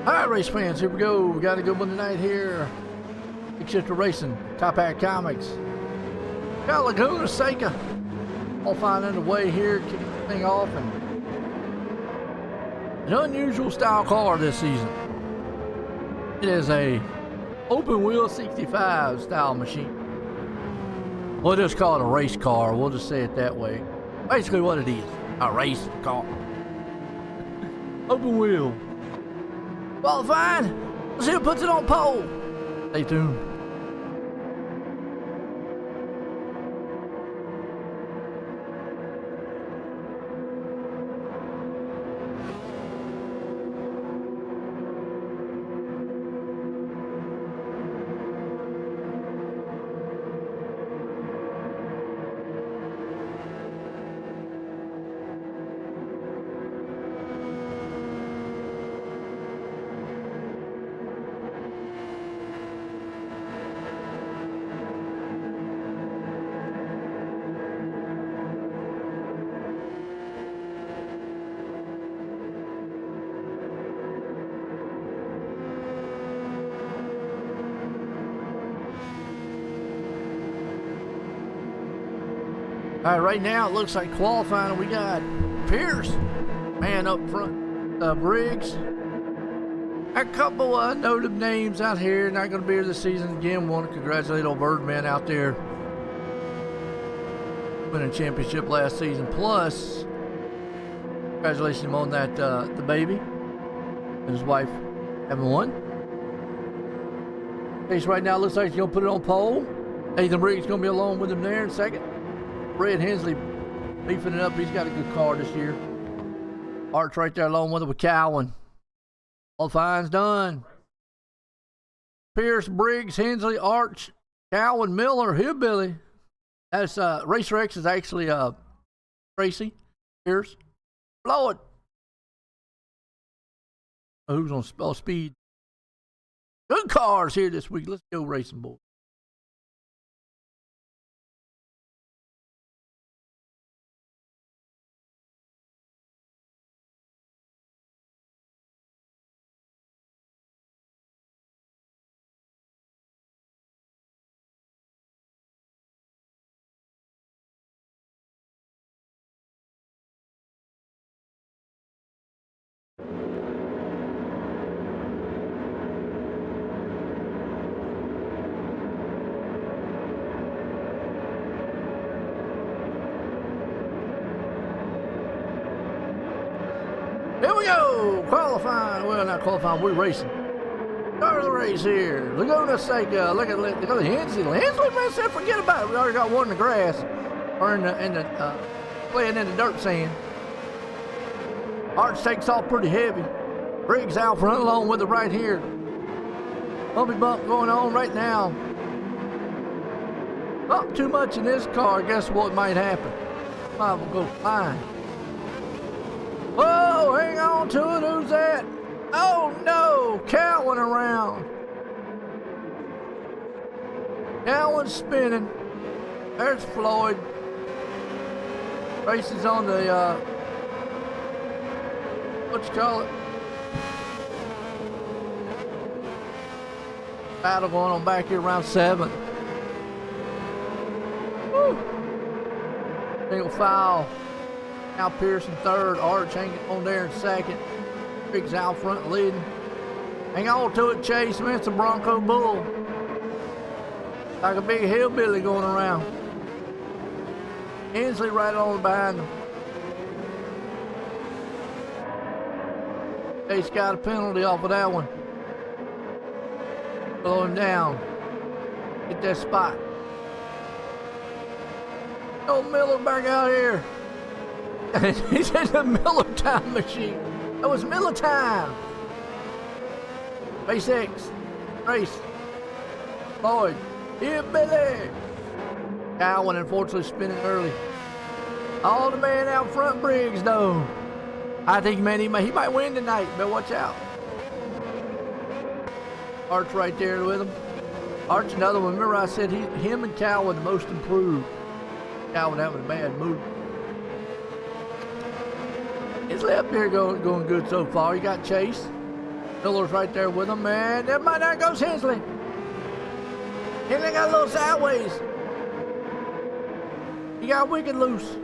Alright, race fans, here we go. We got a good one tonight here. Big Shifter Racing, Top Hat Comics. Got Laguna Seca. All fine underway here, kicking the thing off. And an unusual style car this season. It is a open wheel 65 style machine. We'll just call it a race car. We'll just say it that way. Basically what it is, a race car. Open wheel. Qualifying. Let's see who puts it on pole. Stay tuned. All right, right now it looks like qualifying. We got Pierce, man up front, Briggs. A couple notable names out here, not going to be here this season again. Want to congratulate old Birdman out there, winning a championship last season. Plus, congratulations on that the baby and his wife having one. Pace right now looks like he's going to put it on pole. Nathan Briggs going to be along with him there in second. Red Hensley beefing it up. He's got a good car this year. Arch right there along with it with Cowan. All fine's done. Pierce, Briggs, Hensley, Arch, Cowan, Miller, Hillbilly. That's Racer X is actually Tracy, Pierce, Floyd. Who's on speed? Good cars here this week. Let's go racing, boys. Here we go, qualifying. Well, not qualifying, we're racing. Start of the race here. Laguna Seca. Look at Hensley. Hensley, man, said forget about it. We already got one in the grass, or playing in the dirt sand. Arch takes off pretty heavy. Briggs out front along with it right here. Bumpy bump going on right now. Not too much in this car. Guess what might happen? Might will go flying. Whoa, hang on to it. Who's that? Oh no, Cowan around. Cowan's spinning. There's Floyd. Races on the, what you call it? Battle going on back here around 7. Woo. Single file. Now Pearson third, Arch hanging on there in second. Briggs out front leading. Hang on to it, Chase, man. It's a Bronco Bull. Like a big hillbilly going around. Hensley right on behind him. Chase got a penalty off of that one. Slow him down. Get that spot. Old Miller back out here. He's in the Miller time machine. That was Miller time. Race X. Race. Floyd. Here, Billy. Cowan unfortunately spinning early. All the man out front, Briggs, though. I think, man, he might win tonight, but watch out. Arch right there with him. Arch another one. Remember I said him and Cowan the most improved. Cowan having a bad mood. His left here going good so far. You got Chase. Miller's right there with him, man. There goes Hensley. Hensley got a little sideways. He got wicked loose.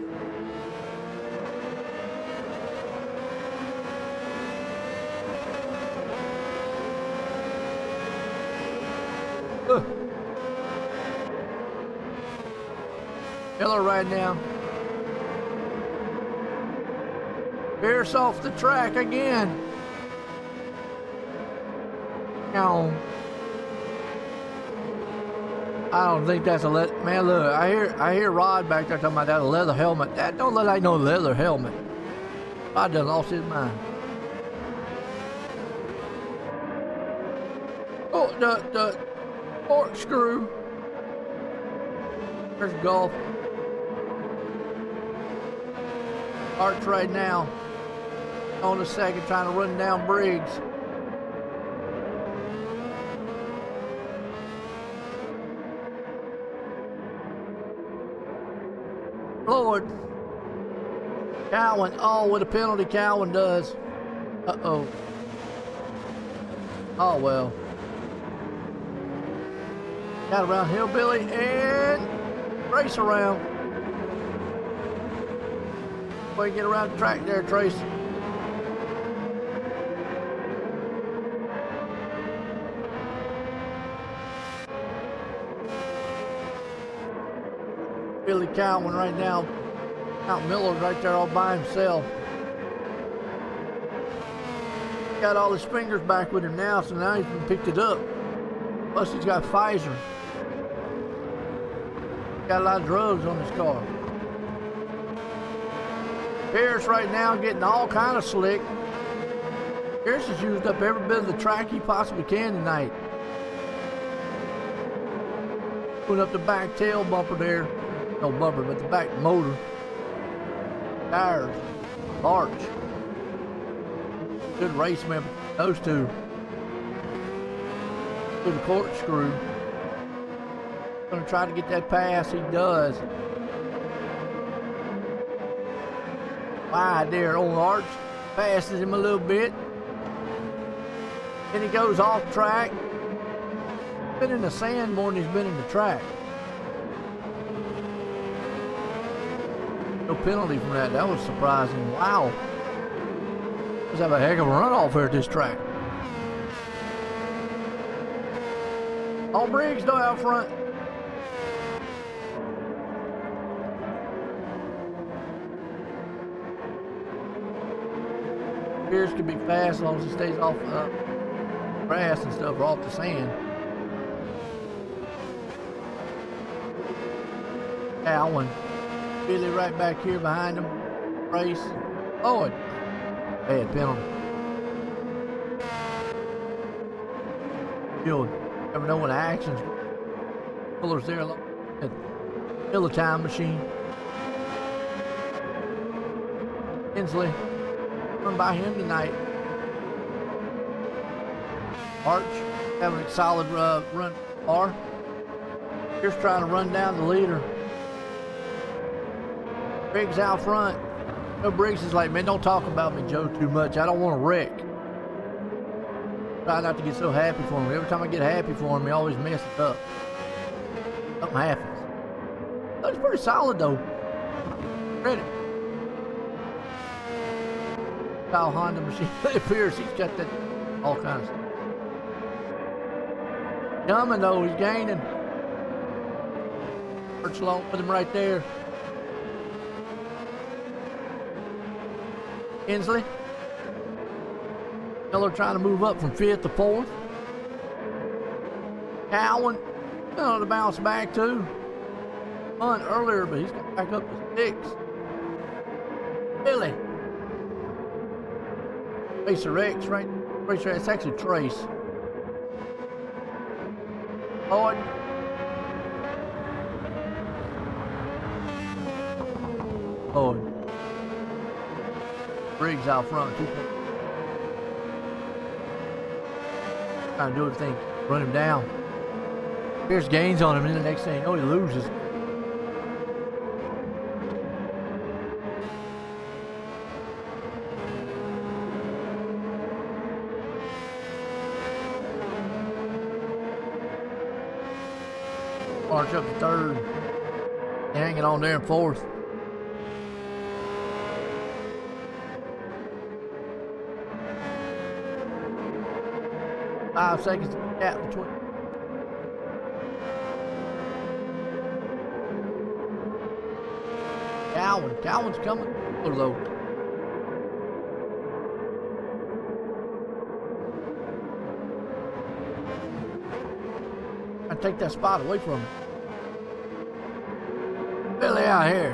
Miller right now. Pierce off the track again. Now, I don't think that's a man. Look, I hear Rod back there talking about that leather helmet. That don't look like no leather helmet. Rod done lost his mind. Oh, the corkscrew. There's golf. Arch right now on the second, trying to run down Briggs. Lord. Cowan. Oh, what a penalty Cowan does. Uh-oh. Oh, well. Got around Hillbilly and race around. Way to get around the track there, Trace. Billy Cowan right now. Out Miller's right there all by himself. Got all his fingers back with him now, so now he's picked it up. Plus he's got Pfizer. Got a lot of drugs on his car. Pierce right now getting all kind of slick. Pierce has used up every bit of the track he possibly can tonight. Put up the back tail bumper there. No bumper, but the back motor. Tires. Arch. Good race member. Those two. Good corkscrew. Gonna try to get that pass. He does. Wide there on Arch. Passes him a little bit. Then he goes off track. Been in the sand more than he's been in the track. No penalty from that. That was surprising. Wow. Let's have a heck of a run off here at this track. All Briggs though out front. Pierce could be fast as long as he stays off grass and stuff or off the sand. Cowan. Billy right back here behind him. Race. Oh, bad penalty. Good. Never know when the action's. Fuller's there. Still a time machine. Hensley. Run by him tonight. Arch having a solid run bar. Here's trying to run down the leader. Briggs out front. No, Briggs is like, man, don't talk about me, Joe, too much. I don't want to wreck. Try not to get so happy for him. Every time I get happy for him, he always messes up. Something happens. That's pretty solid, though. Credit. Kyle Honda machine. It appears he's got that all kinds of stuff. Coming, though. He's gaining. Arch along with him right there. Hensley. Miller trying to move up from 5th to 4th. Cowan. To bounce back too. Fun earlier, but he's got back up to 6th. Billy. Racer X, right? Racer X, it's actually Trace. Boyd. Boyd. Briggs out front. Trying to do everything. Run him down. Here's gains on him, and then the next thing you know, he loses. Arch up to third. Hanging on there in fourth. Five seconds gap between. Cowan's coming. Oh, low. I take that spot away from him. Billy out here.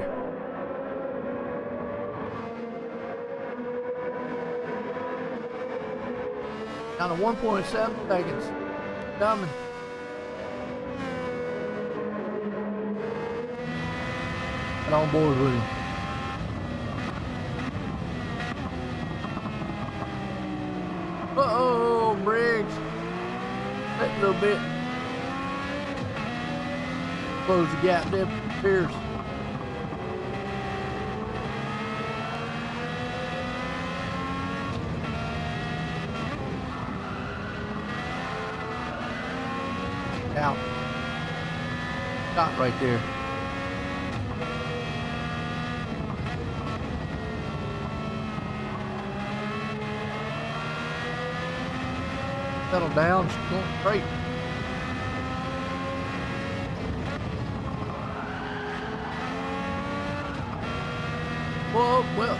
Down to 1.7 seconds. Coming. Get on board with him. Uh-oh, Briggs. That little bit. Close the gap there, Pierce. Out. Stop right there. Settle down, going straight. Whoa, well.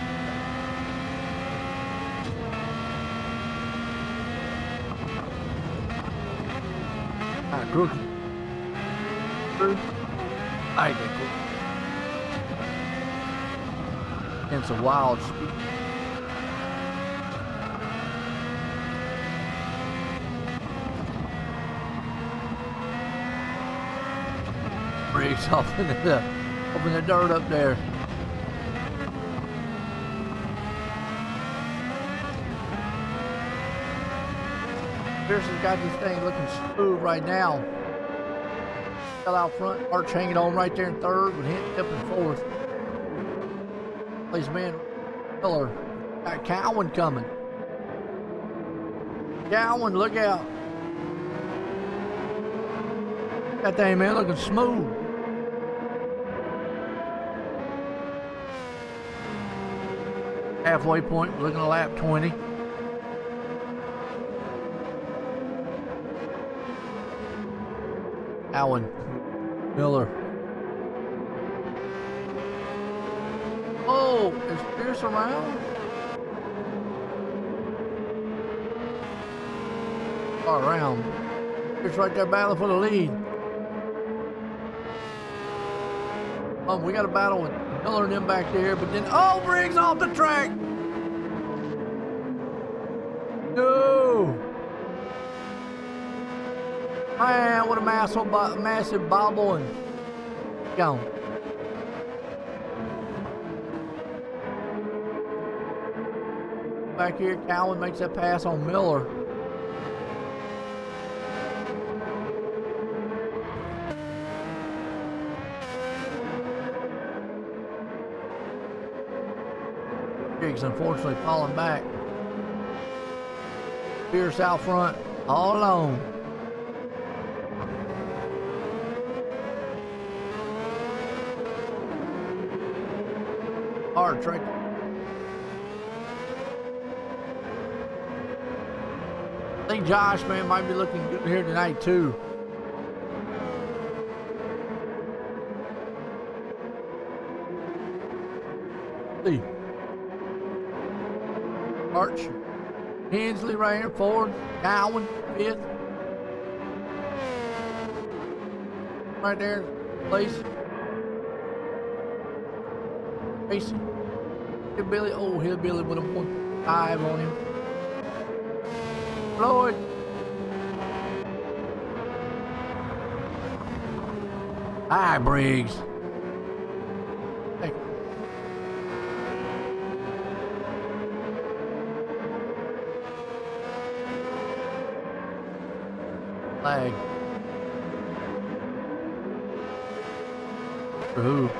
Crooked. Through. I ain't that cool. And some wild speed. Briggs off in the dirt up there. Pearson's got this thing looking smooth right now. Fell out front, Arch hanging on right there in third, with Hint up in fourth. Plays man Miller. Got Cowan coming. Cowan, look out. That thing, man, looking smooth. Halfway point, looking at lap 20. Allen, Miller. Oh, is Pierce around? Far around. Pierce right there battling for the lead. We got a battle with Miller and them back there, but then, oh, Briggs off the track. No. Man, what a massive bobble and gone. Back here, Cowan makes that pass on Miller. Briggs unfortunately falling back. Pierce out front, all alone. Hard trick. I think Josh, man, might be looking good here tonight too. See. Arch. Hensley right here, fourth. Cowan, fifth. Right there, place. Tracy. Hillbilly. Oh, Hillbilly with a 1.5 on him. Floyd. Hi, Briggs. Hey. Flag. For who?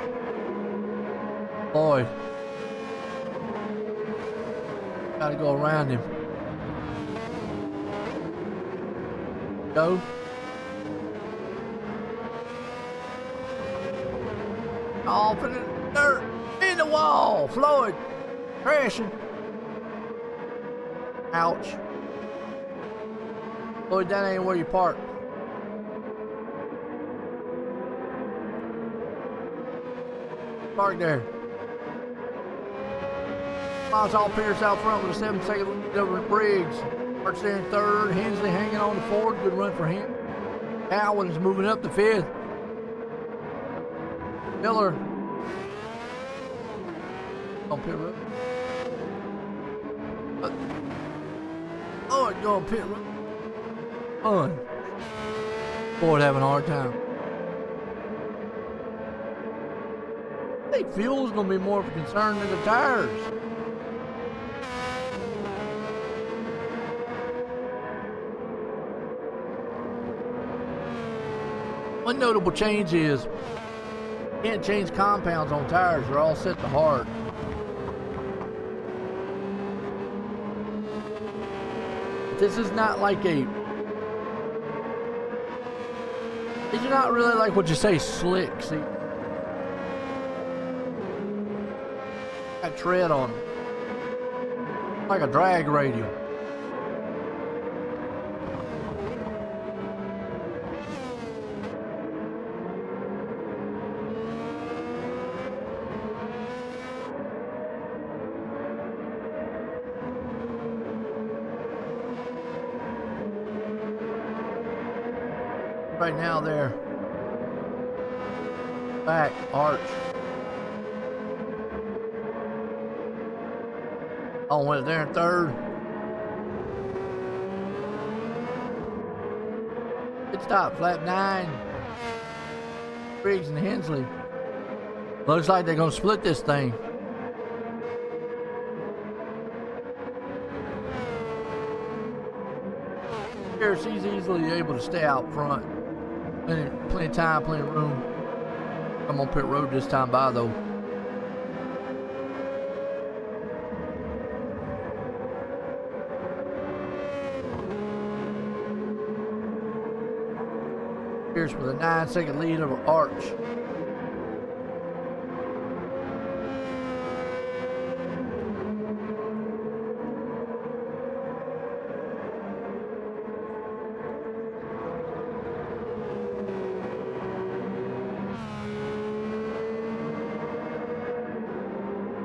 Boyd. Gotta go around him. Go. off in the dirt, in the wall. Floyd crashing. Ouch. Floyd, that ain't where you park. Park there. Miles all Pierce out front with a 7-second lead over Briggs. Arch there in third. Hensley hanging on the fourth. Good run for him. Cowan is moving up to fifth. Miller on pit road. Oh, it going pit road. Fun. Ford having a hard time. I think fuel's going to be more of a concern than the tires. One notable change is you can't change compounds on tires. They're all set to hard. This is not like a... These are not really like what you say slick, see? Got tread on them. Like a drag radial. Right now there. Back, Arch. On went there in third. Good stop, flap 9. Briggs and Hensley. Looks like they're gonna split this thing. Pierce, he's easily able to stay out front. Plenty of time, plenty of room. I'm on pit road this time by though. Pierce with a 9-second lead over Arch.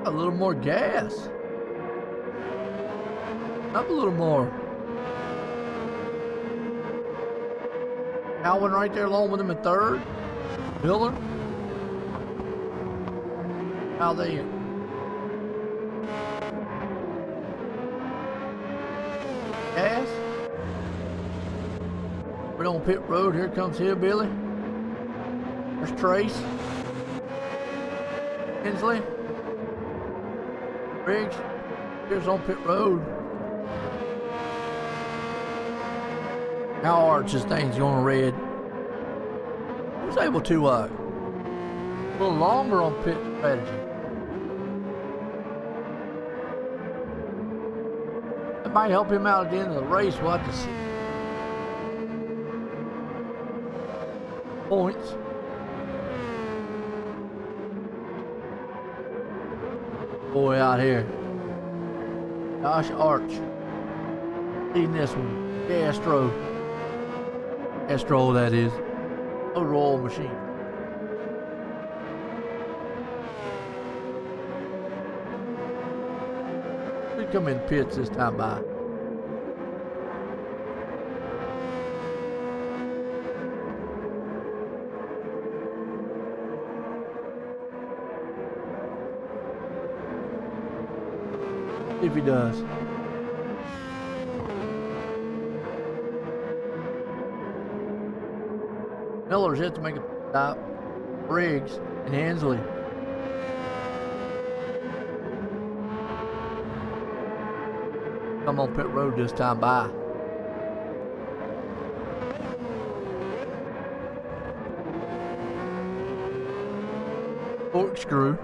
A little more gas. Up a little more. Alvin right there along with him in third. Miller. How they? Gas. We're on pit road. Here comes Hillbilly. There's Trace. Hensley. Briggs, here's on pit road. Now Arch's thing's going red. He was able to a little longer on pit strategy. That might help him out at the end of the race. We'll have to see. Points. Boy out here. Josh Arch. Leading this one. Castro. Castro, that is. A roll machine. We come in pits this time by. If he does. Miller's yet to make a stop. Briggs and Hensley. Come on pit road this time by. Corkscrew.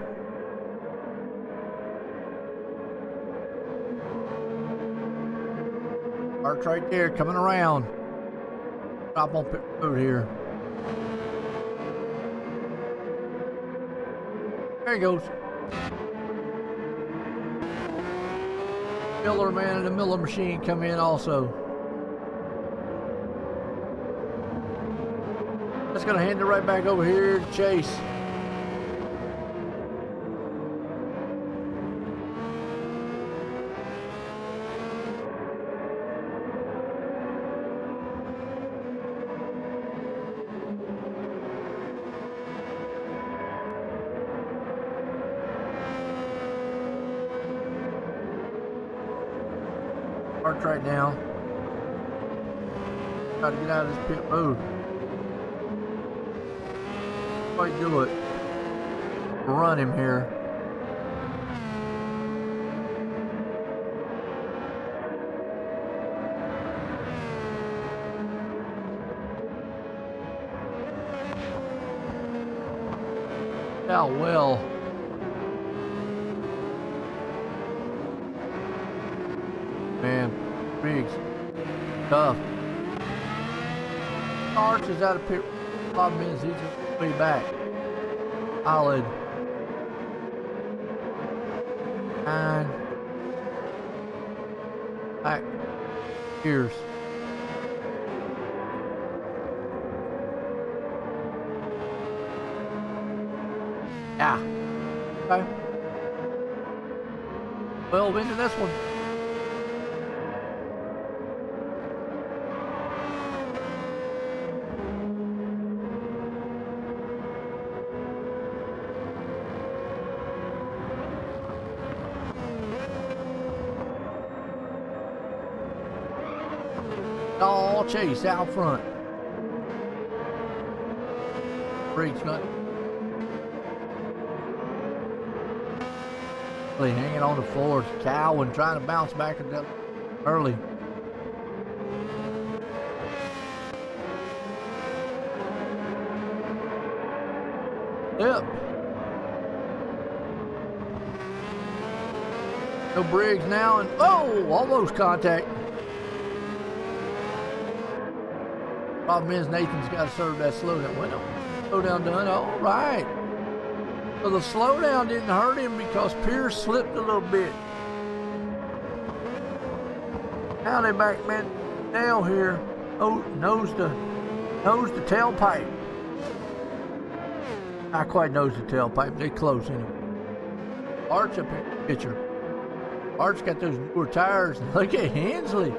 Arch right there, coming around. Stop on pit road here. There he goes. Miller man and the Miller machine come in also. Just gonna hand it right back over here to Chase. Parked right now. Try to get out of this pit road. Quite do it. Run him here. How well. Man, Briggs, tough. Arch is out of pit. Problem is he's just way back. Solid. 9. Back. Here's. Yeah. Okay. Well, into this one. All Chase out front. Briggs got hanging on the floor. Cowan trying to bounce back early. Yep. No Briggs now, and oh, almost contact. Problem is Nathan's got to serve that slowdown window. Slowdown done. All right. So the slowdown didn't hurt him because Pierce slipped a little bit. Now they back man down here. Oh, nose the tailpipe. Not quite nose the tailpipe. They close anyway. Arch up in the picture. Arch got those newer tires. Look at Hensley.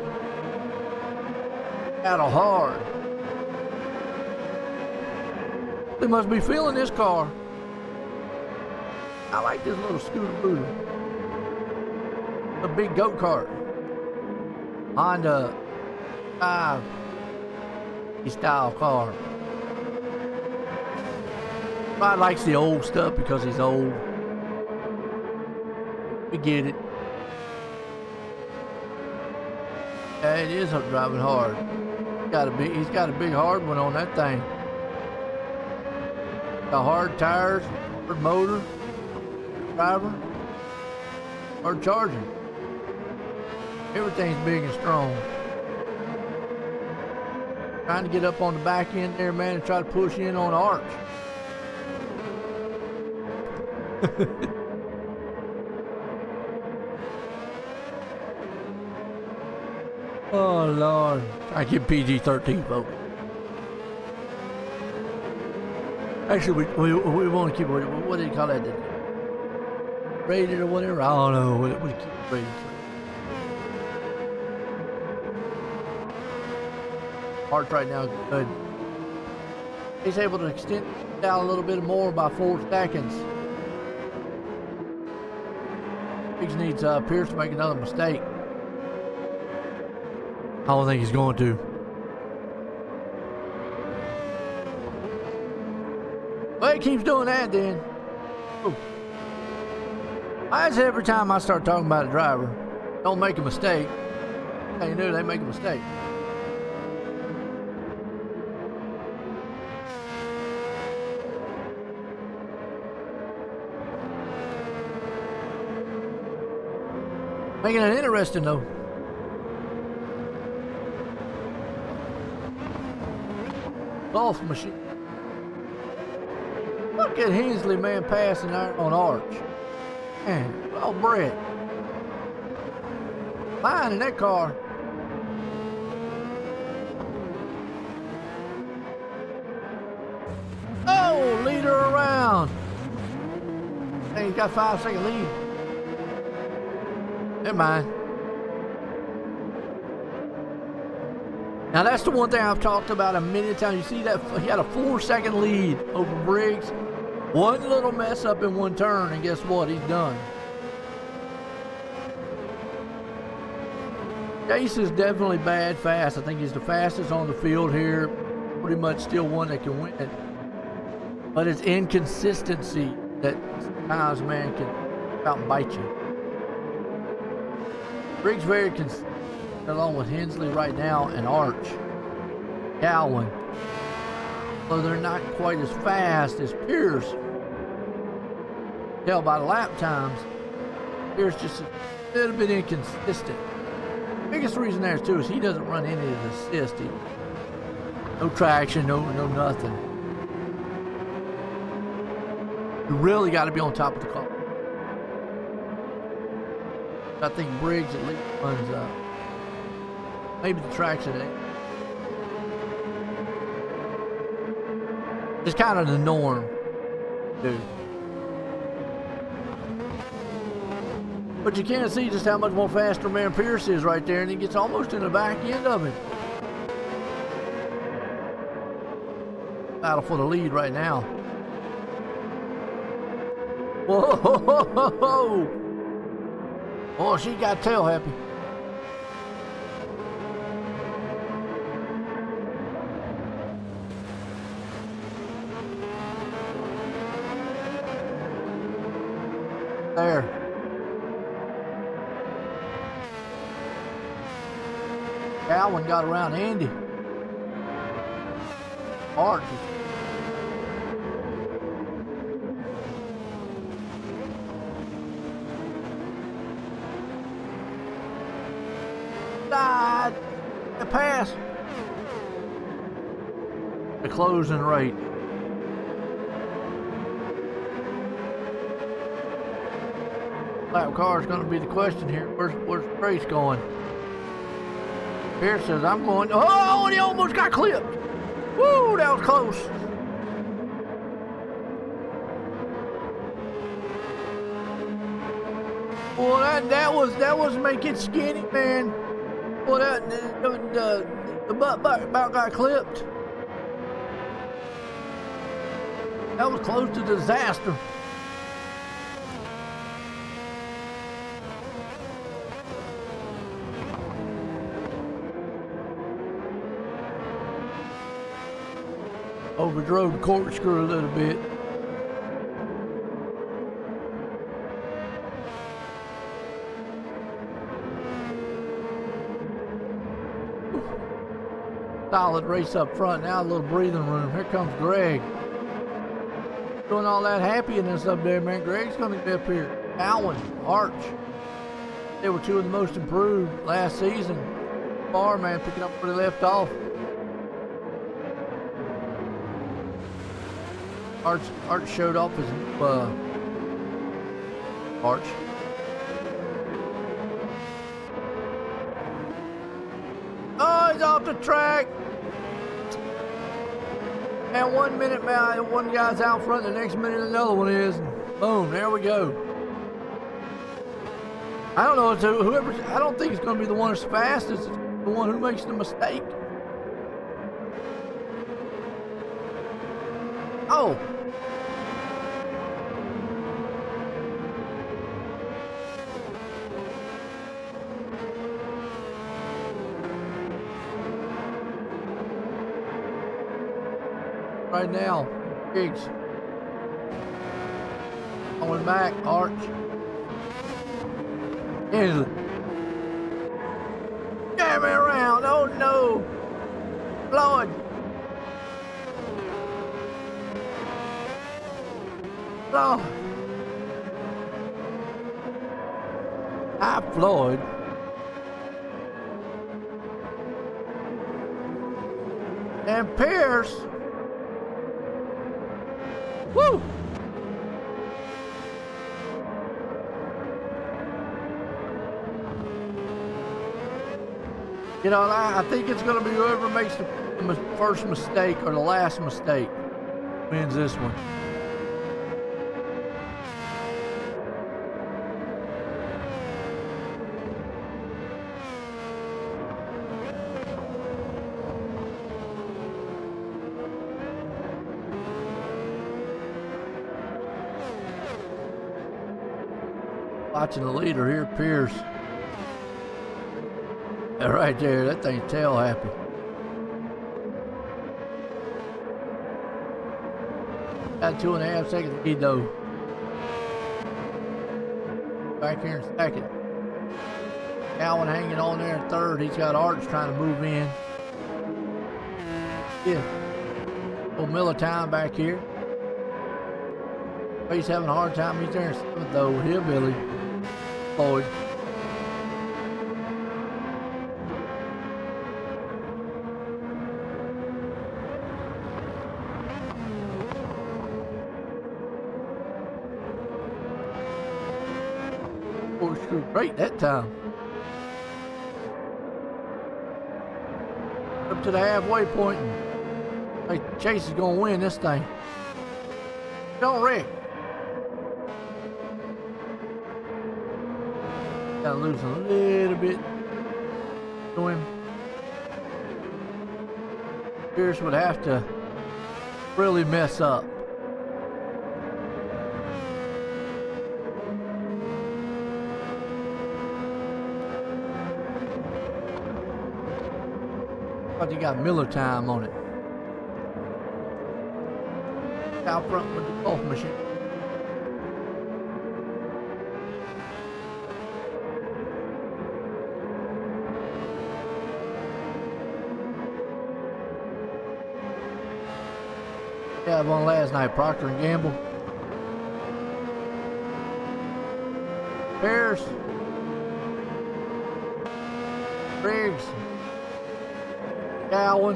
Out of hard. They must be feeling this car. I like this little scooter booter. A big go-kart. Honda 5 style car. Rod likes the old stuff because he's old. We get it. Yeah, it is driving hard. He's got a big hard one on that thing. The hard tires, hard motor, driver, hard charging. Everything's big and strong. Trying to get up on the back end there, man, and try to push in on Arch. Oh, Lord. I get PG-13, folks. Actually, we want to keep it, what do you call that? Rated or whatever? I don't know. We keep it rated. Arch right now is good. He's able to extend it out a little bit more by 4 seconds. Biggs needs Pierce to make another mistake. I don't think he's going to. Well, he keeps doing that then. Ooh. I say every time I start talking about a driver, don't make a mistake. Hey, you know they make a mistake. Making it interesting though. Golf machine. What? look at Hensley, man, passing there on Arch. Man, oh, Brett. Fine in that car. Oh, lead her around. Hey, he's got 5-second lead. Never mind. Now that's the one thing I've talked about a million times. You see that he had a 4-second lead over Briggs. One little mess up in one turn, and guess what? He's done. Chase is definitely bad fast. I think he's the fastest on the field here. Pretty much still one that can win it. But it's inconsistency that sometimes, man, can out and bite you. Briggs very consistent, along with Hensley right now and Arch. Gowan. So they're not quite as fast as Pierce. Tell by the lap times, Pierce just a little bit inconsistent. Biggest reason there too is he doesn't run any of the assist. No traction, no nothing. You really got to be on top of the car. I think Briggs at least runs up. Maybe the traction ain't. It's kind of the norm, dude. But you can't see just how much more faster man Pierce is right there, and he gets almost in the back end of it. Battle for the lead right now. Whoa! Oh, she got tail happy. There. Gowan got around Andy. Arch. Died. The pass. The closing rate. Lap car is going to be the question here. Where's the race going? Pierce says, I'm going. Oh, and he almost got clipped. Woo, that was close. Well, that was making skinny, man. Well, the butt about got clipped. That was close to disaster. Overdrove the corkscrew a little bit. Solid race up front. Now a little breathing room. Here comes Greg. Doing all that happiness up there, man. Greg's going to be up here. Allen, Arch. They were two of the most improved last season. Far, man, picking up where they left off. Arch showed off his Arch. Oh, he's off the track. And 1 minute, man, one guy's out front, the next minute another one is. Boom, there we go. I don't know, whoever, I don't think it's going to be the one that's fastest, it's the one who makes the mistake. Oh. Right now, Biggs. Going back, Arch. Hensley. Get me around. Oh no. Floyd. Floyd. Hi, Floyd. And Pierce. Woo! You know, I think it's going to be whoever makes the first mistake or the last mistake wins this one. Watching the leader here, Pierce. That right there, that thing's tail happy. Got 2.5 seconds lead though. Back here in second. Allen hanging on there in third. He's got Arch trying to move in. Yeah. Little Miller time back here. He's having a hard time. He's there in seventh though. Hillbilly. Floyd. Great that time. Up to the halfway point. Hey, Chase is gonna win this thing. Don't wreck. Gotta lose a little bit to him. Pierce would have to really mess up. But you got Miller time on it. Out front with the golf machine. Yeah, I won last night, Procter & Gamble. Pierce. Briggs. Allen.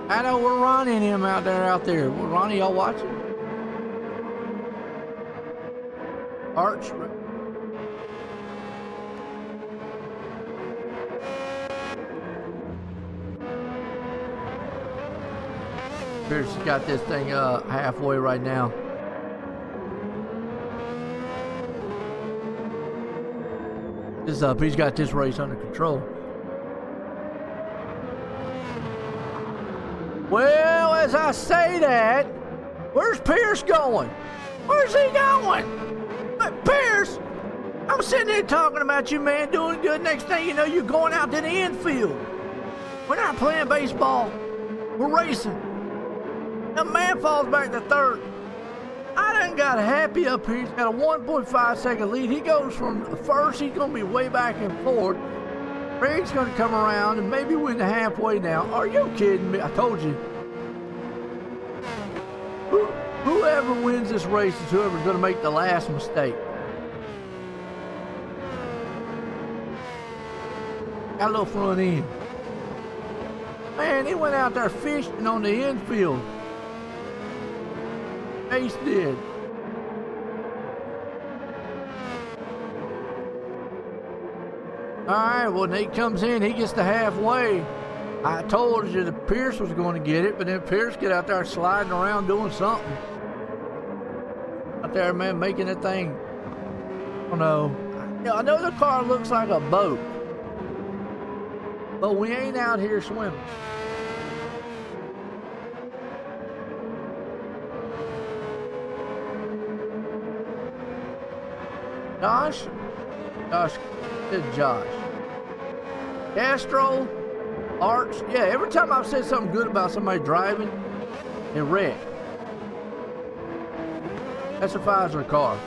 I know we're Ronnie and him out there. Well, Ronnie, y'all watching? Arch. Pierce has got this thing halfway right now. This up. He's got this race under control. Well, as I say that, where's Pierce going? Where's he going? But Pierce, I'm sitting there talking about you, man, doing good. Next thing you know, you're going out to the infield. We're not playing baseball. We're racing. The man falls back to third. I done got happy up here. He's got a 1.5 second lead. He goes from first. He's going to be way back and forth. Craig's going to come around and maybe win the halfway now. Are you kidding me? I told you. Whoever wins this race is whoever's going to make the last mistake. Got a little front end. Man, he went out there fishing on the infield. Chase did. Alright, well, Nate comes in, he gets to halfway. I told you that Pierce was going to get it, but then Pierce get out there sliding around doing something. Out there, man, making that thing. I don't know. I know the car looks like a boat, but we ain't out here swimming. Josh, good Josh. Castro, Arch, yeah, every time I've said something good about somebody driving, they wreck. That's a Pfizer car.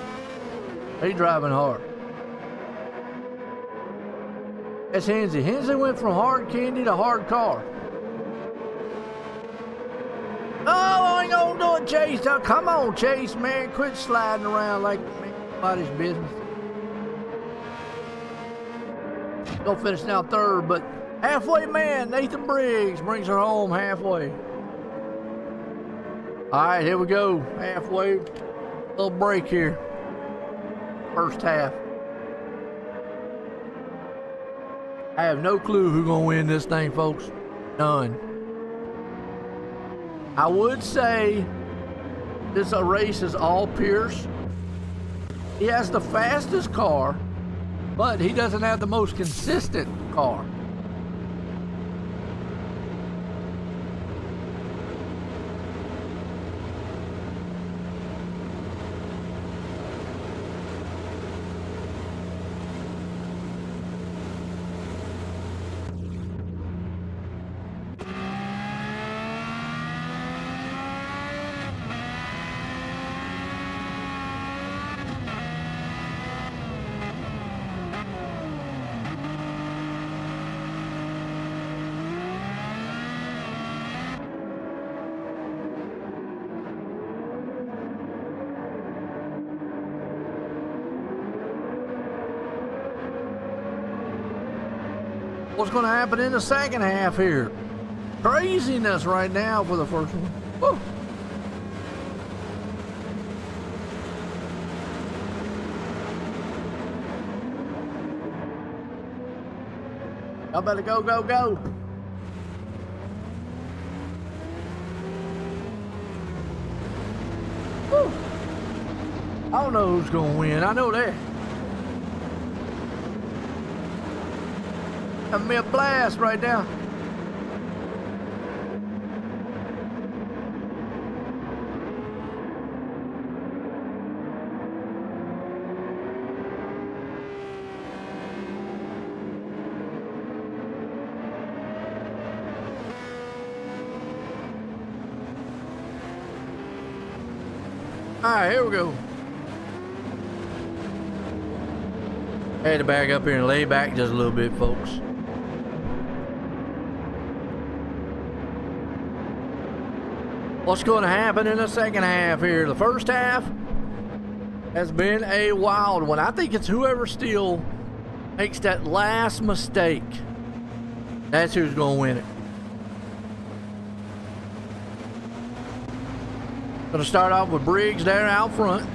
They driving hard. That's Hensley. Hensley went from hard candy to hard car. Oh, I ain't gonna do it, Chase. Now, come on, Chase, man. Quit sliding around like nobody's business. Don't finish now third, but halfway man, Nathan Briggs brings her home halfway. All right, here we go. Halfway. Little break here. First half. I have no clue who's gonna win this thing, folks. None. I would say this race is all Pierce. He has the fastest car, but he doesn't have the most consistent car. What's going to happen in the second half here? Craziness right now for the first one. Woo. Y'all better go, go, go. Woo. I don't know who's going to win. I know that. Having me a blast right now. All right, here we go. Had to back up here and lay back just a little bit, folks. What's going to happen in the second half here? The first half has been a wild one. I think it's whoever still makes that last mistake. That's who's going to win it. Going to start off with Briggs there out front.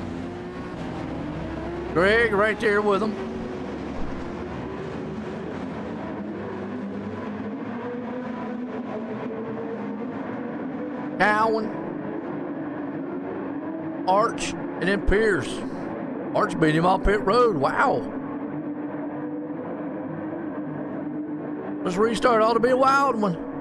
Greg right there with him. Cowan, Arch, and then Pierce. Arch beat him off pit road. Wow. This restart ought to be a wild one.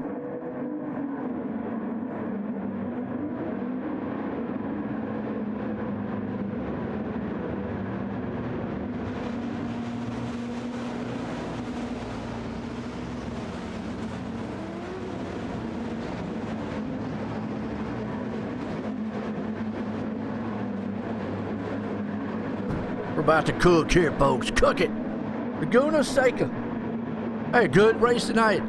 We're about to cook here, folks. Cook it. Laguna Seca. Hey, good race tonight.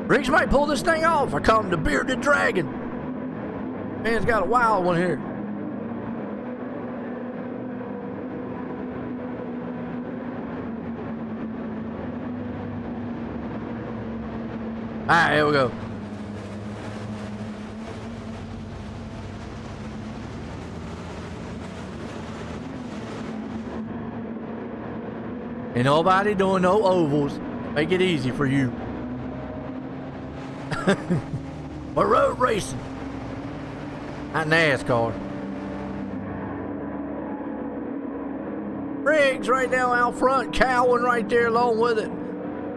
Briggs might pull this thing off. I call him the bearded dragon. Man's got a wild one here. All right, here we go. Ain't nobody doing no ovals. Make it easy for you. We're road racing. Not NASCAR. Briggs right now out front. Cowan right there along with it.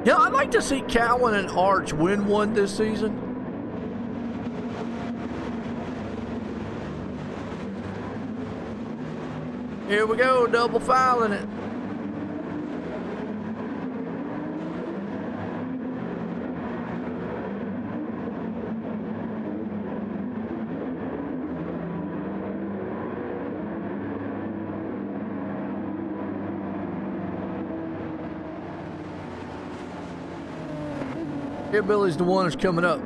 Yeah, I'd like to see Cowan and Arch win one this season. Here we go, double filing it. Here, Billy's the one that's coming up.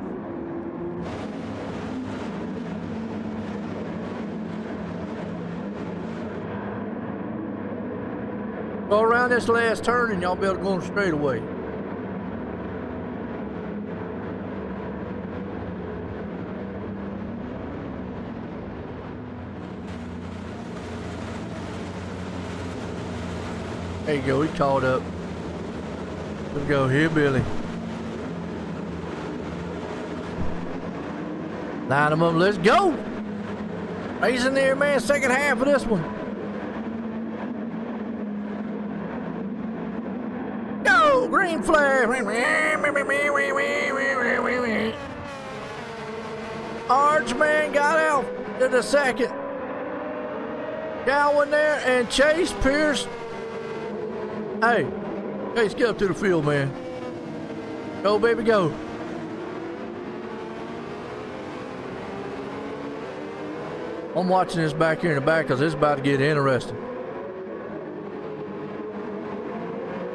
Go around this last turn and y'all be able to go on straight away. There you go, he caught up. Let's go here, Billy. Line them up. Let's go. Racing there, man. Second half of this one. Go! Green flag. Archman got out to the second. Gowan there and Chase Pierce. Hey, Chase, get up to the field, man. Go, baby, go. I'm watching this back here in the back because it's about to get interesting.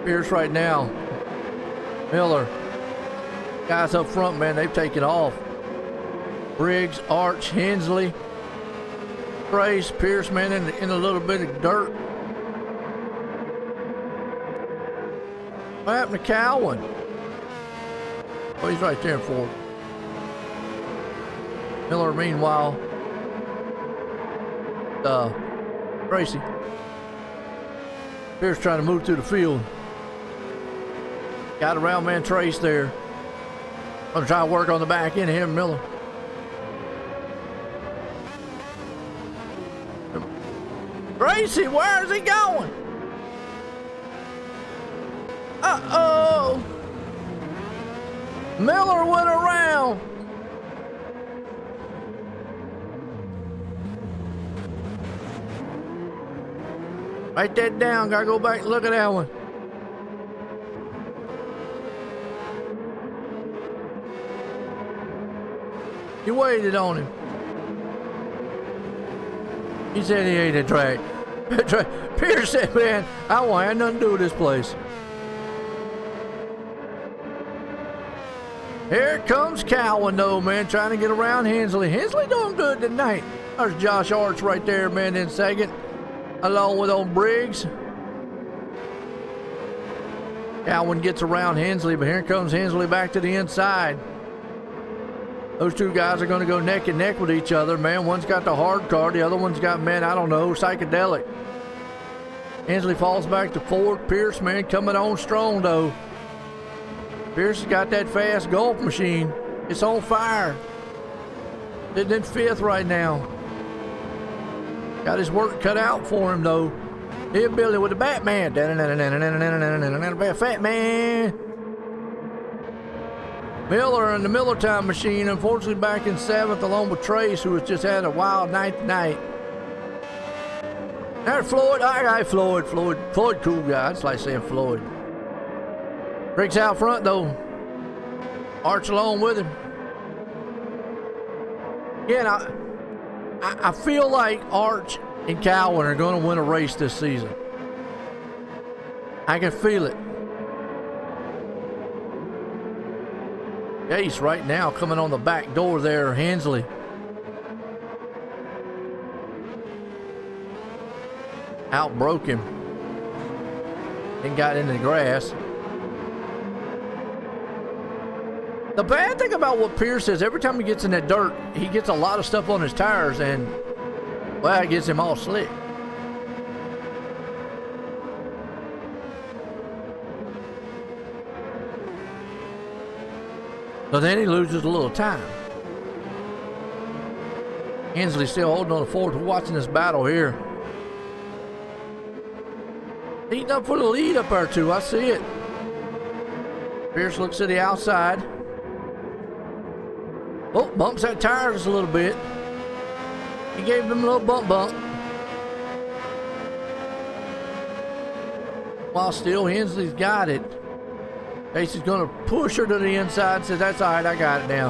Pierce right now. Miller. Guys up front, man, they've taken off. Briggs, Arch, Hensley, Trace, Pierce, man, in a little bit of dirt. What happened to Cowan? Oh, he's right there in fourth. Miller, meanwhile, Tracy. Pierce trying to move through the field. Got around man Trace there. Gonna try to work on the back end of him, Miller. Tracy, where is he going? Uh-oh. Miller went around. Write that down. Gotta go back and look at that one. He waited on him. He said he ate a track. Pierce said, man, I won't have nothing to do with this place. Here comes Cowan, though, man, trying to get around Hensley. Hensley doing good tonight. There's Josh Arch right there, man, in second, along with old Briggs. Cowan gets around Hensley, but here comes Hensley back to the inside. Those two guys are going to go neck and neck with each other, man. One's got the hard card, the other one's got, man, I don't know, psychedelic. Hensley falls back to fourth. Pierce, man, coming on strong, though. Pierce has got that fast golf machine. It's on fire. Sitting in fifth right now. Got his work cut out for him, though. Here, Billy with the Batman. Fat man. Miller and the Miller Time Machine, unfortunately, back in seventh, along with Trace, who has just had a wild night tonight. There's Floyd. I got Floyd. Floyd, cool guy. It's like saying Floyd. Briggs out front, though. Arch along with him. Again, I feel like Arch and Cowan are going to win a race this season. I can feel it. Ace right now coming on the back door there, Hensley. Outbroke him. And got into the grass. The bad thing about what Pierce is, every time he gets in that dirt, he gets a lot of stuff on his tires and, well, it gets him all slick. So then he loses a little time. Hensley still holding on the fourth. We're watching this battle here. Heating up for the lead up there, too. I see it. Pierce looks to the outside. Oh, bumps that tire just a little bit. He gave him a little bump. While still, Hensley's got it. Casey's going to push her to the inside. Says, that's all right, I got it now.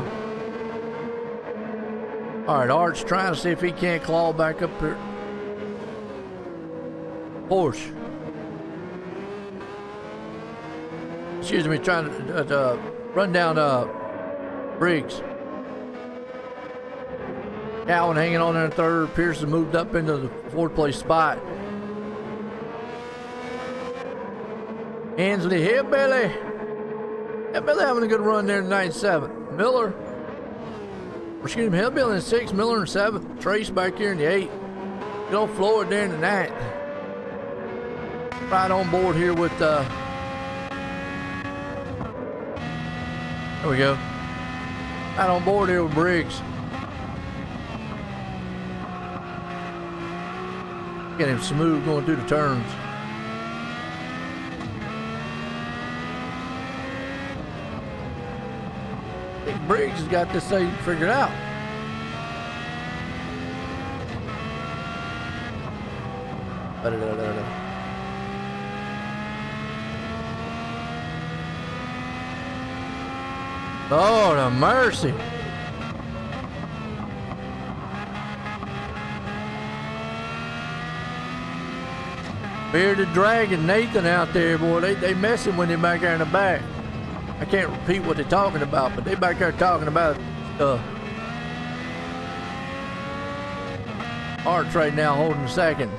All right, Arch trying to see if he can't claw back up here. Porsche. Excuse me, trying to run down Briggs. Cowan hanging on there in third. Pierce has moved up into the fourth place spot. Hensley, Hillbilly. Hillbilly having a good run there tonight, seventh. Miller, excuse me, Hillbilly in sixth, Miller in seventh. Trace back here in the eighth. Good old Floyd there in the ninth. Right on board here with There we go. Right on board here with Briggs. Get him smooth going through the turns. I think Briggs has got this thing figured out. Lord of mercy. Bearded Dragon Nathan out there, boy, they messing with him back there in the back. I can't repeat what they're talking about, but they back there talking about stuff. Art's right now holding second.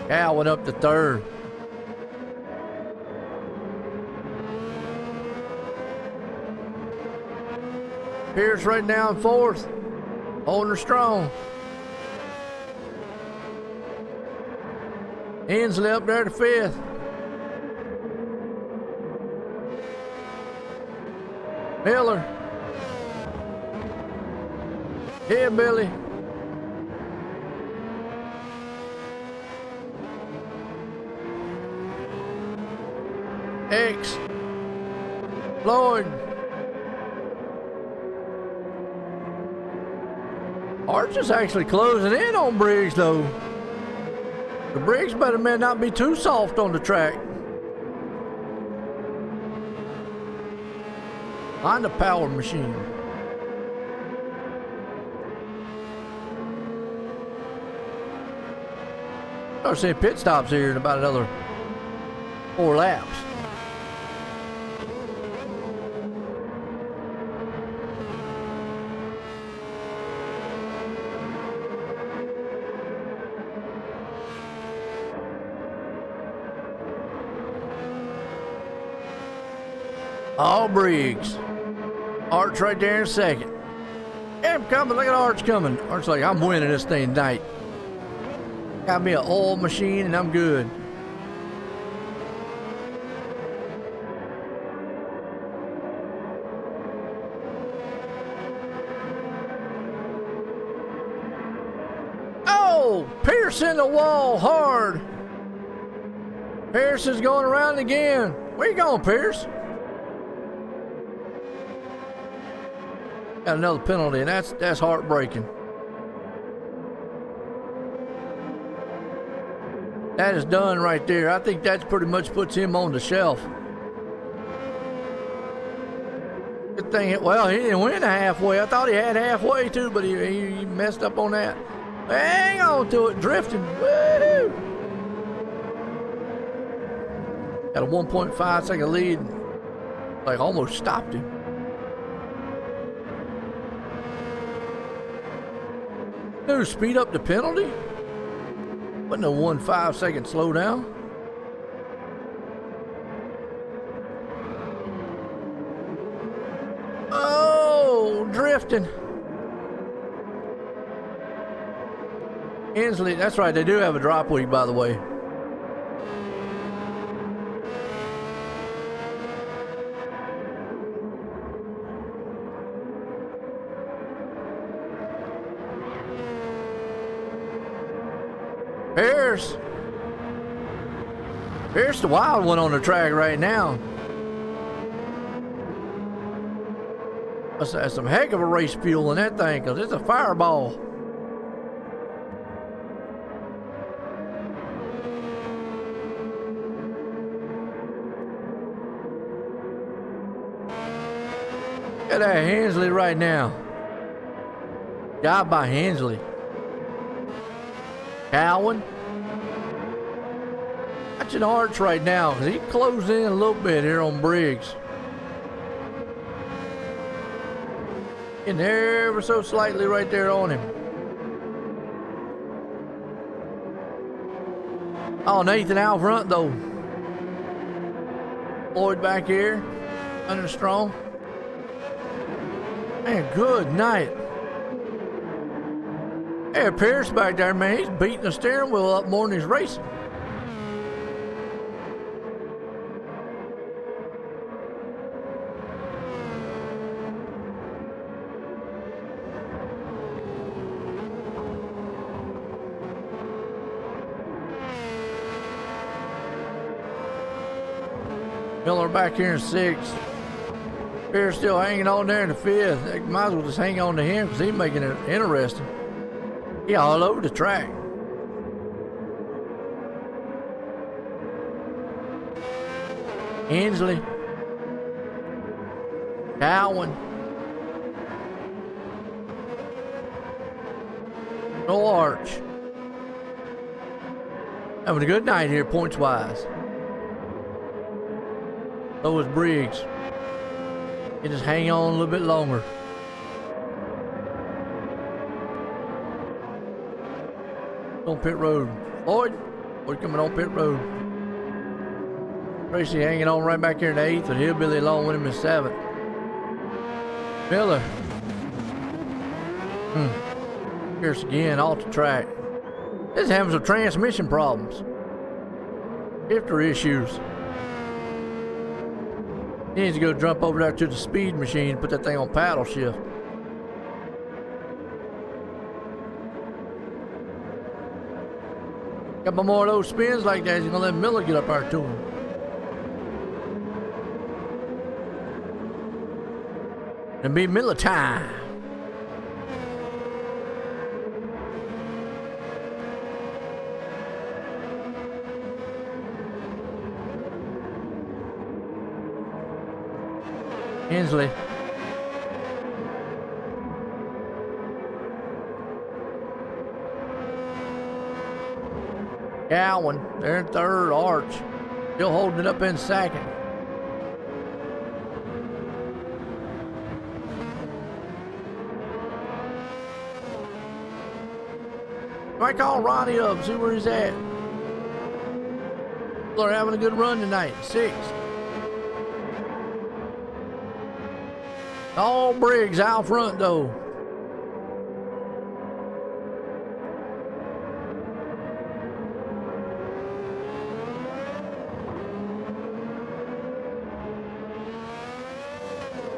Cal went up to third. Pierce right now in fourth. Holding her strong. Hensley up there to fifth. Miller. Here, Billy. X. Floyd. Arch is actually closing in on Briggs, though. The Briggs better may not be too soft on the track. Find the power machine. Start seeing pit stops here in about another 4 laps. All Briggs. Arch right there in second. Yeah, I'm coming. Look at Arch coming. Arch like, I'm winning this thing tonight. Got me an oil machine and I'm good. Oh, Pierce in the wall hard. Pierce is going around again. Where you going, Pierce? Got another penalty, and that's heartbreaking. That is done right there. I think that pretty much puts him on the shelf. Good thing, well, he didn't win halfway. I thought he had halfway too, but he messed up on that. Hang on to it, drifting. Woo! Got a 1.5 second lead. Like almost stopped him. No, speed up the penalty? Wasn't a 1.5 second slowdown. Oh, drifting. Hensley, that's right, they do have a drop week, by the way. Here's the wild one on the track right now. That's some heck of a race fuel in that thing, because it's a fireball. Look at that Hensley right now. Job by Hensley. Cowan. Watching Arch right now, because he closed in a little bit here on Briggs. And ever so slightly right there on him. Oh, Nathan out front though. Floyd back here, under strong. Man, good night. Hey, Pierce back there, man, he's beating the steering wheel up more than he's racing. Miller back here in 6th. Pierce still hanging on there in the 5th. They might as well just hang on to him because he's making it interesting. He all over the track. Hensley. Cowan. No Arch. Having a good night here, points wise. So is Briggs. He just hang on a little bit longer. On pit road. Floyd coming on pit road. Tracy hanging on right back here in the 8th, and Hillbilly along with him in 7th. Miller. Pierce again, off the track. This is having some transmission problems. Shifter issues. He needs to go jump over there to the speed machine and put that thing on paddle shift. Couple more of those spins like that, he's gonna let Miller get up there to him. It'll be Miller time. Hensley. Cowan, they're in 3rd. Arch still holding it up in 2nd. Might call Ronnie up, see where he's at. They're having a good run tonight. 6th. All Briggs out front though.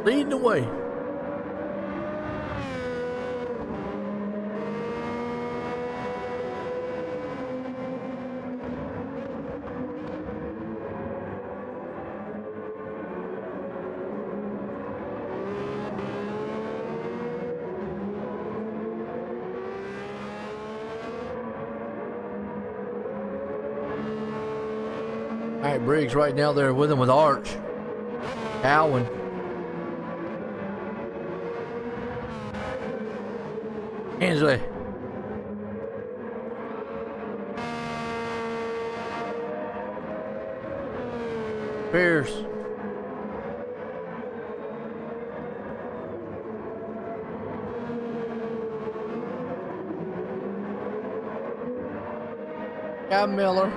Leading the way. All right, Briggs right now there with him with Arch. Cowan. Hensley. Pierce. Got Miller.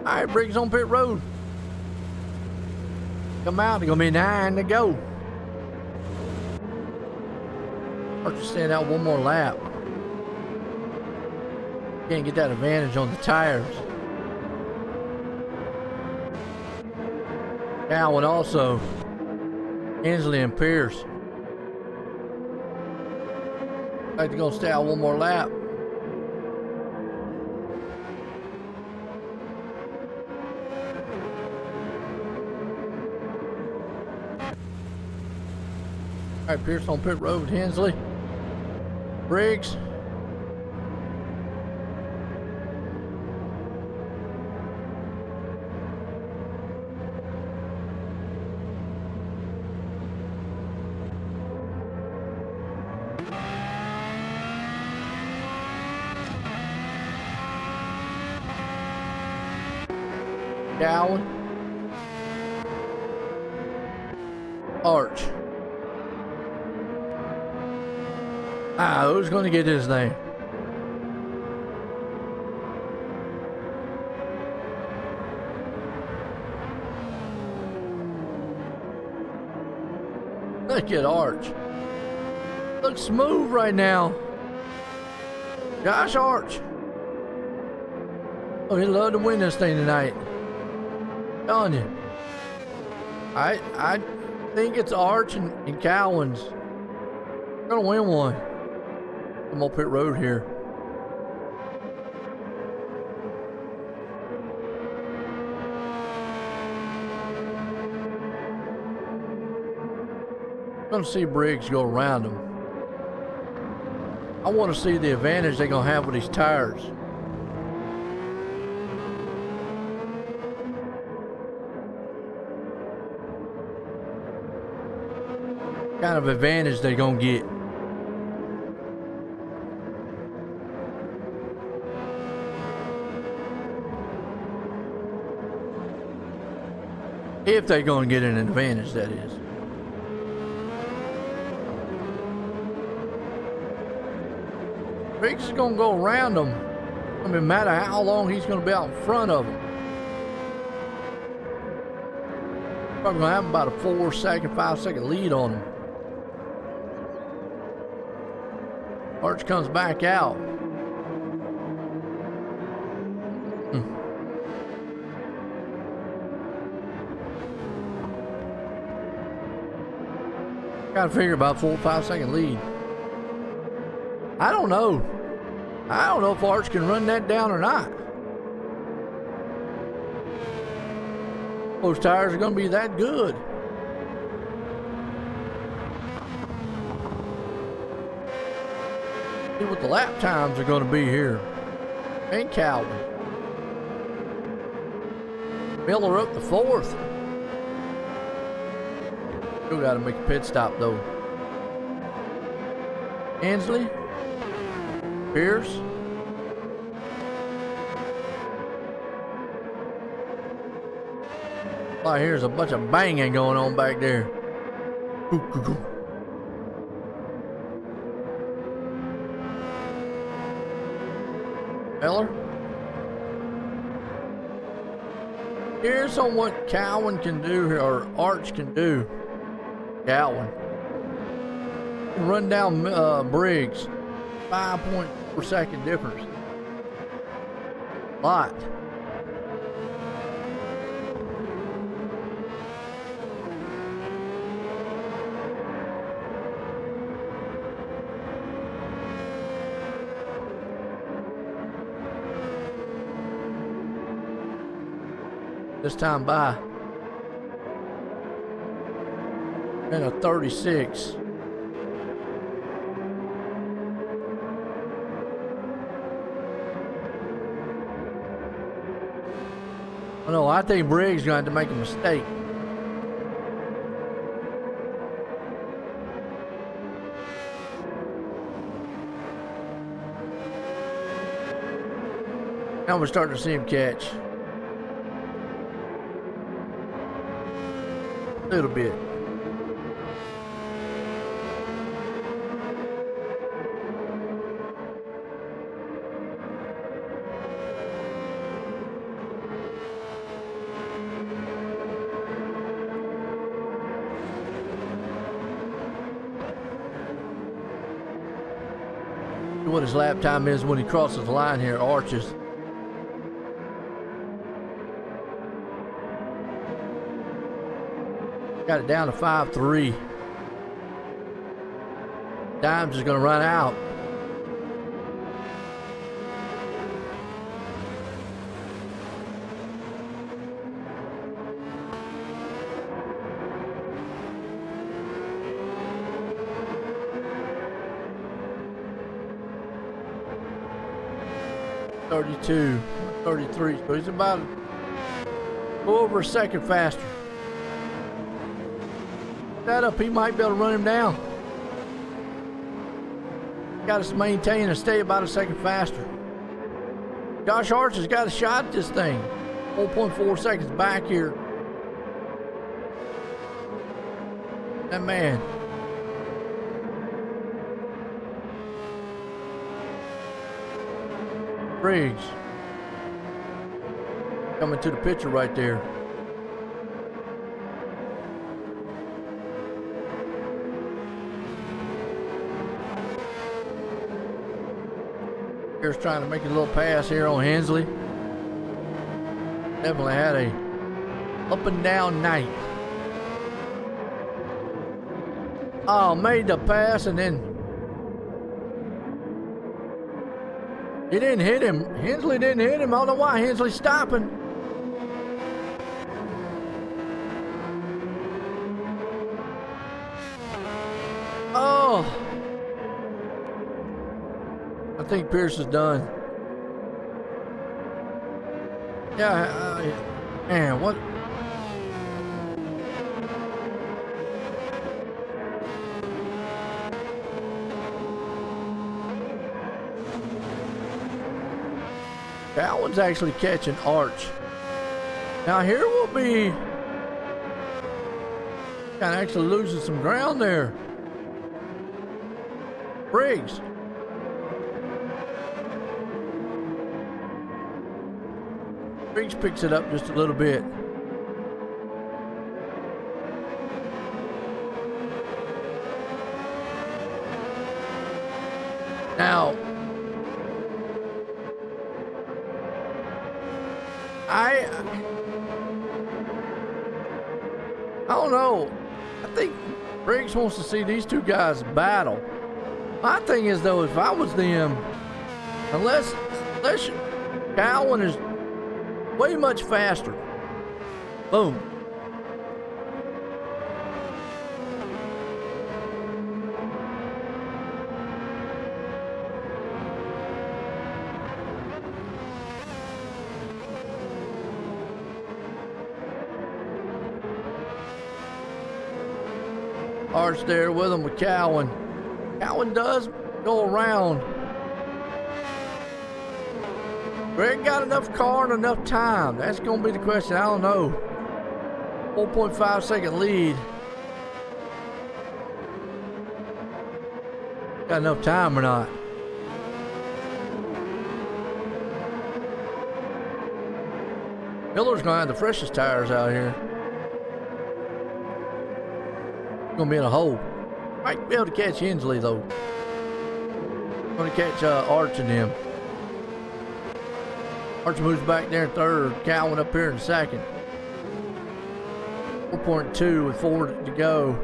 All right, Briggs on pit road. Come out, there's gonna be 9 to go. Archer stand out one more lap. Can't get that advantage on the tires. Cowan also. Hensley and Pierce. I think they're gonna stay out one more lap. All right, Pierce on pit road. Hensley. Briggs. Cowan. Arch. Who's going to get this thing? Look at Arch. Looks smooth right now. Gosh, Arch. Oh, he'd love to win this thing tonight. I'm telling you. I think it's Arch and Cowan's. We're gonna win one. I'm on pit road here. Gonna see Briggs go around him. I want to see the advantage they're gonna have with these tires. What kind of advantage they're gonna get. If they're gonna get an advantage, that is. Briggs is going to go around them. I mean, no matter how long he's going to be out in front of them. Probably going to have about a 4-second, 5-second lead on him. Arch comes back out. Got to figure about 4 or 5-second lead. I don't know. I don't know if Arch can run that down or not. Those tires are going to be that good. See what the lap times are going to be here. And Calvin. Miller up to 4th. Still got to make a pit stop though. Ansley. Pierce. Oh, here's a bunch of banging going on back there. Heller. Here's on what Cowan can do here, or Arch can do. Cowan. Run down Briggs. 5.4-second difference. Lot. This time by. And a 36. No, I think Briggs is going to have to make a mistake. Now we're starting to see him catch. A little bit. What his lap time is when he crosses the line here, Arches. Got it down to 5.3. Dimes is going to run out. .32, 33, so he's about over a second faster. That up, he might be able to run him down. Got to maintain and stay about a second faster. Josh Arch has got a shot at this thing. 4.4 seconds back here. That man. Briggs. Coming to the picture right there. Here's trying to make a little pass here on Hensley. Definitely had a up and down night. Oh, made the pass and then he didn't hit him. Hensley didn't hit him. I don't know why Hensley's stopping. Oh. I think Pierce is done. Yeah, man, what? Cowan's actually catching Arch. Now here will be kind of actually losing some ground there. Briggs. Briggs picks it up just a little bit. Now, I don't know. I think Briggs wants to see these two guys battle. My thing is though, if I was them, unless Cowan is way much faster. Boom. Arch there with him with Cowan. Cowan does go around. Greg got enough car and enough time. That's going to be the question. I don't know. 4.5 second lead. Got enough time or not? Miller's going to have the freshest tires out here. Going to be in a hole. Might be able to catch Hensley though. Going to catch Arch and him. Arch moves back there in third. Cowan up here in second. 4.2 with 4 to go.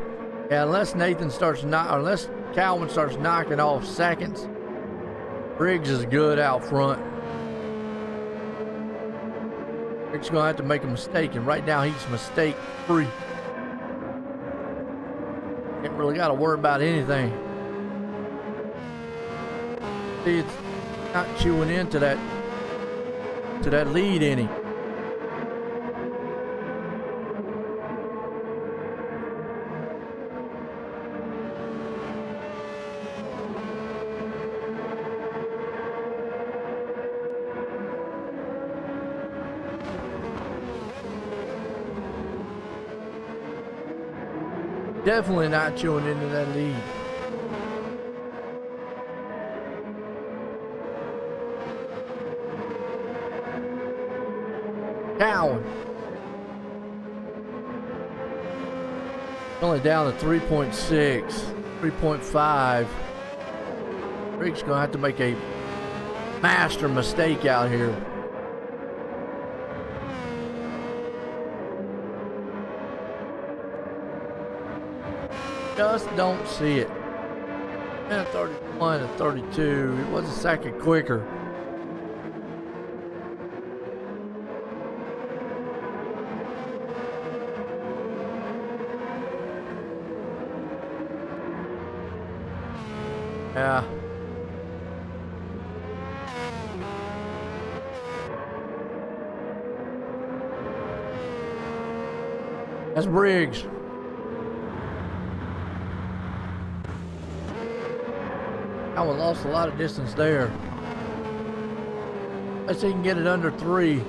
Yeah, unless unless Cowan starts knocking off seconds, Briggs is good out front. Briggs gonna have to make a mistake, and right now he's mistake free. Ain't really got to worry about anything. See, it's not chewing into that lead any. Definitely not chewing into that lead. Cowan. Only down to 3.6, 3.5. Briggs gonna have to make a master mistake out here. Just don't see it. And 31 to 32. It was a second quicker. Yeah. That's Briggs. Cowan lost a lot of distance there. Let's see if he can get it under 3.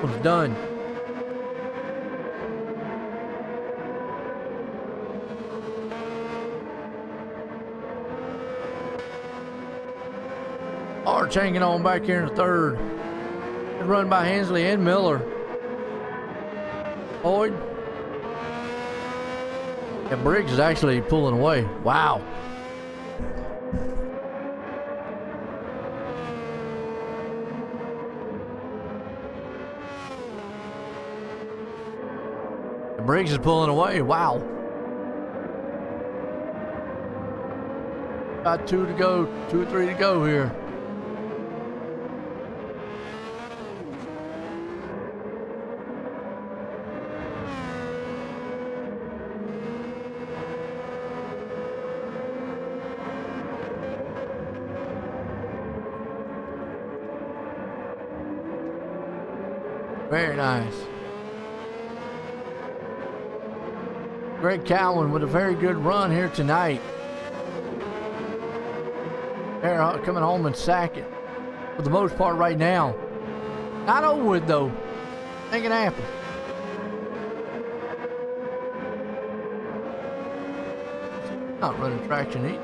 one's done. Arch hanging on back here in the third. Good run by Hensley and Miller. Boyd. Yeah, Briggs is actually pulling away. Wow. Briggs is pulling away. Wow. Got 2 to go. 2 or 3 to go here. Very nice. Greg Cowan with a very good run here tonight. They're coming home in second for the most part right now. Not over with though. Ain't gonna happen. Not running traction either.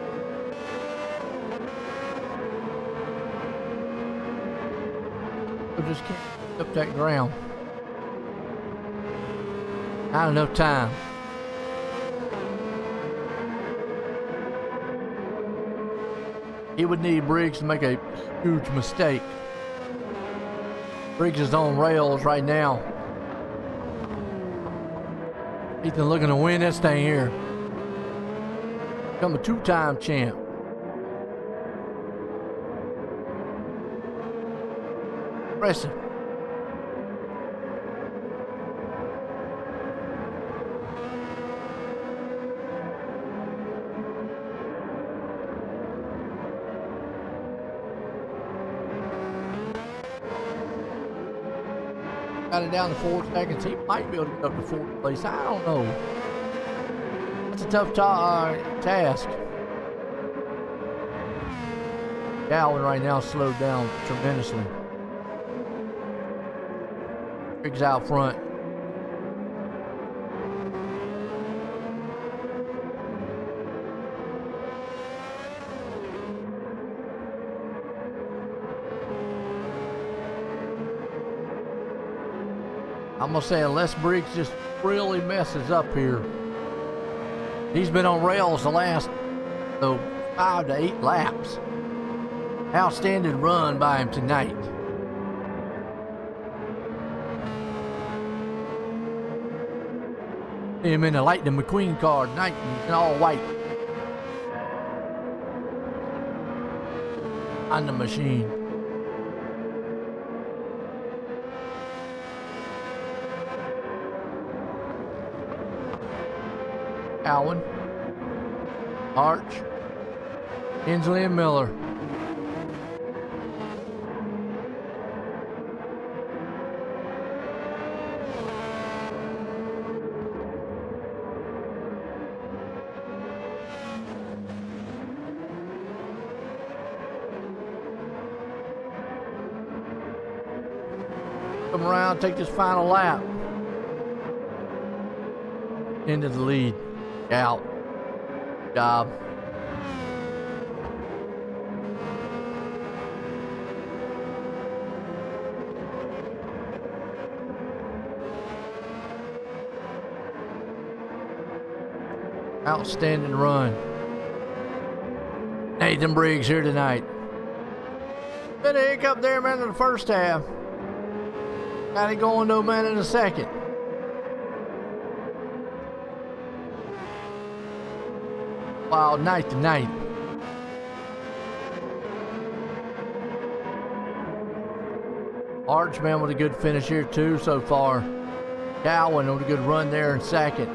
We just can't get up that ground. Not enough time. He would need Briggs to make a huge mistake. Briggs is on rails right now. Ethan looking to win this thing here. Become a 2-time champ. Impressive. Got it down to 4 seconds. He might be able to get up to 4th place. I don't know. That's a tough task. Galvin right now slowed down tremendously. Briggs out front. I'm gonna say unless Briggs just really messes up here. He's been on rails the last 5 to 8 laps. Outstanding run by him tonight. Him in the Lightning McQueen car tonight in all white. On the machine. Allen, Arch, Hensley, and Miller. Come around, take this final lap. Into the lead. Out. Job. Outstanding run. Nathan Briggs here tonight. Bit of hiccup there, man, in the first half. Got it going though, man, in the second. Wild night tonight. Archman with a good finish here too so far. Cowan with a good run there in second.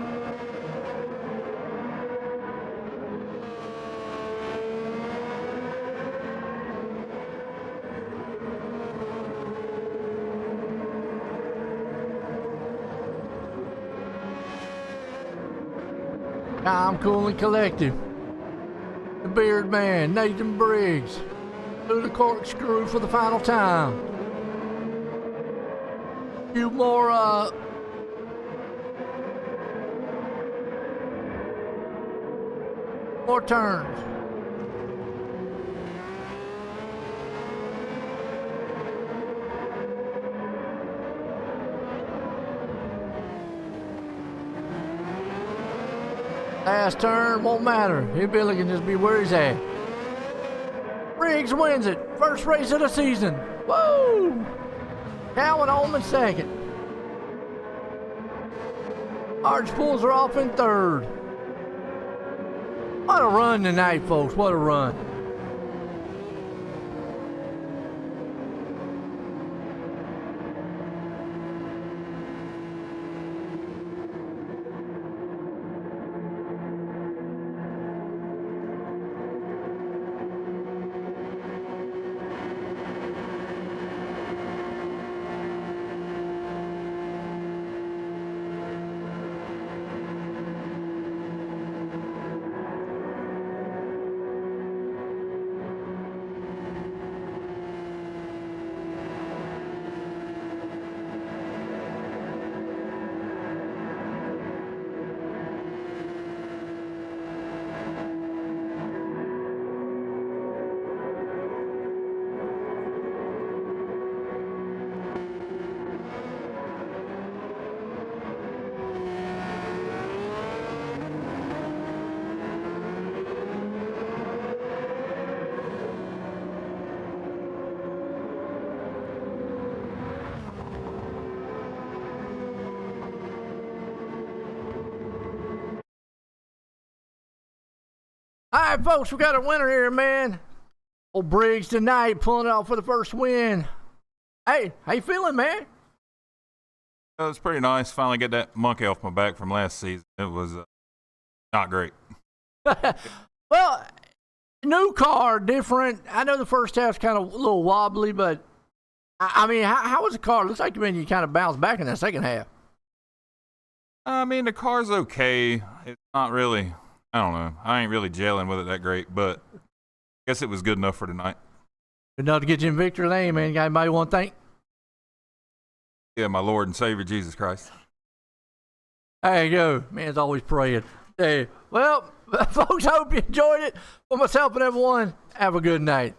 Calm, cool, and collected. The beard man, Nathan Briggs, through the corkscrew for the final time. few more turns. Last turn won't matter. Billy can just be where he's at. Briggs wins it. First race of the season. Woo! Cowan home in second. Arch pulls her off in third. What a run tonight, folks. What a run. All right, folks, we got a winner here, man. Old Briggs tonight pulling it off for the first win. Hey, how you feeling, man? It was pretty nice. Finally get that monkey off my back from last season. It was not great. Well, new car, different. I know the first half's kind of a little wobbly, but I mean, how was the car? Looks like you kind of bounced back in that second half. I mean, the car's okay. It's not really. I don't know. I ain't really gelling with it that great, but I guess it was good enough for tonight. Good enough to get you in victory lane, man. You got anybody want to thank? Yeah, my Lord and Savior, Jesus Christ. There you go. Man's always praying. Hey, well, folks, I hope you enjoyed it. For myself and everyone, have a good night.